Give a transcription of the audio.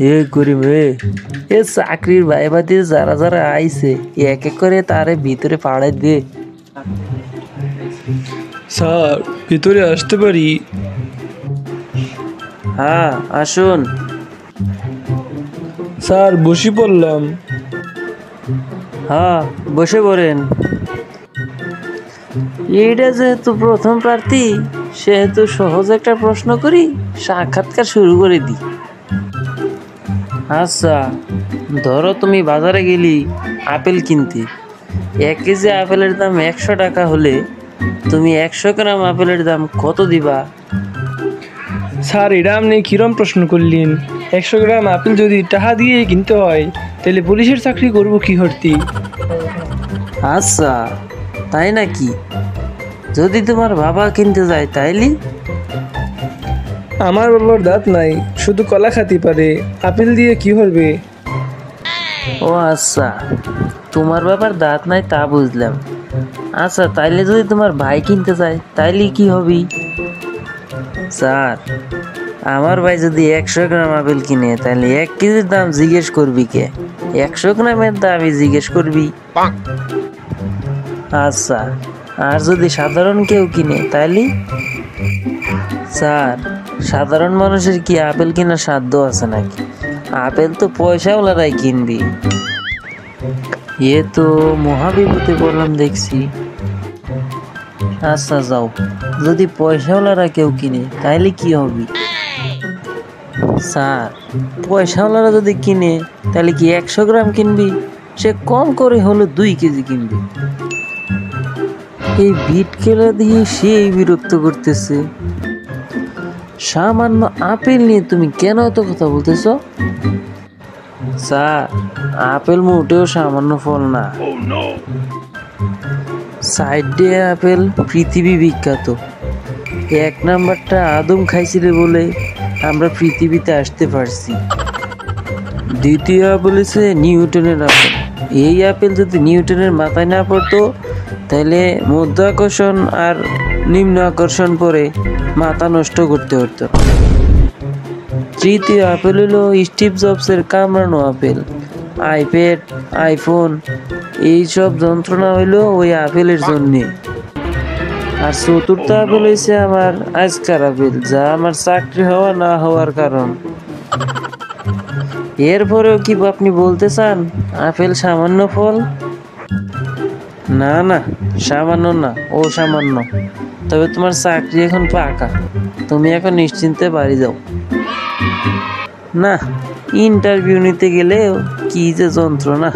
এ করিম রে, এ চাকরির ভাইবা দিয়ে যারা যারা আইছে এক এক করে তারে ভিতরে পাড়ায় দে। স্যার, ভিতরে আসতে পারি? হ্যাঁ আসুন। স্যার, বসে পড়লাম। হ্যাঁ বসে পড়েন। এইটা যেহেতু প্রথম প্রার্থী সেহেতু সহজ একটা প্রশ্ন করি, সাক্ষাৎকার শুরু করে দি। আচ্ছা ধরো তুমি বাজারে গেলি আপেল কিনতে। 1 কেজি আপেলের দাম 100 টাকা হলে তুমি 100 গ্রাম আপেলের দাম কত দিবা? স্যার, এটা আপনি কিরম প্রশ্ন করলেন? 100 গ্রাম আপেল যদি টাকা দিয়ে কিনতে হয় তাহলে পুলিশের চাকরি করব কি করতে? আচ্ছা তাই নাকি? যদি তোমার বাবা কিনতে যায় তাইলে? আমার বাবার দাঁত নাই, শুধু কলা খাতে পারে, আপেল দিয়ে কি করবে? ও আচ্ছা, তোমার বাবার দাঁত নাই তা বুঝলাম। আচ্ছা তাইলে যদি তোমার ভাই কিনতে যায় তাইলে কি হবি? স্যার, আমার ভাই যদি 100 গ্রাম আপেল কিনে তাহলে 1 কেজির দাম জিজ্ঞেস করবি কে? 100 গ্রামের দামই জিজ্ঞেস করবি। আচ্ছা, আর যদি সাধারণ কেউ কিনে তাইলে? স্যার, সাধারণ মানুষের কি আপেল কেনার সাধ্য আছে নাকি? আপেল তো পয়সাওয়ালারাই কিনবি। এ তো মহাবিপদে পড়লাম দেখছি। আচ্ছা যাও, যদি পয়সাওয়ালারা কেউ কিনে তাইলে কি হবে? স্যার, পয়সাওয়ালারা যদি কিনে তাহলে কি 100 গ্রাম কিনবি? সে কম করে হলো 2 কেজি কিনবে। এই বিট খেলা দিয়ে সেই বিরক্ত করতেছে। সামান্য আপেল নিয়ে তুমি কেন এত কথা বলতেছ? স্যার, আপেল মোটেও সামান্য ফল না। সাইডে আপেল পৃথিবী বিখ্যাত। 1 নাম্বারটা আদম খাইছিল বলে আমরা পৃথিবীতে আসতে পারছি। দ্বিতীয় আপেল হচ্ছে নিউটনের আপেল। এই আপেল যদি নিউটনের মাথায় না পড়তো তাহলে মধ্য আকর্ষণ আর নিম্ন আকর্ষণ পরে মাথা নষ্ট করতে হতো। তৃতীয় আপেল হলো স্টিভ জবসের কামড়ানো আপেল। আইপ্যাড, আইফোন এইসব যন্ত্রণা হইলো ওই আপেলের জন্যে। আর চতুর্থ আপেল হয়েছে আমার আজকার আপেল, যা আমার চাকরি হওয়া না হওয়ার কারণ। এরপরেও কি আপনি বলতে চান আপেল সামান্য ফল? না না, সামান্য না, ও সামান্য। তবে তোমার চাকরি এখন পাকা, তুমি এখন নিশ্চিন্তে বাড়ি যাও। না, ইন্টারভিউ নিতে গেলে কি যে যন্ত্রণা।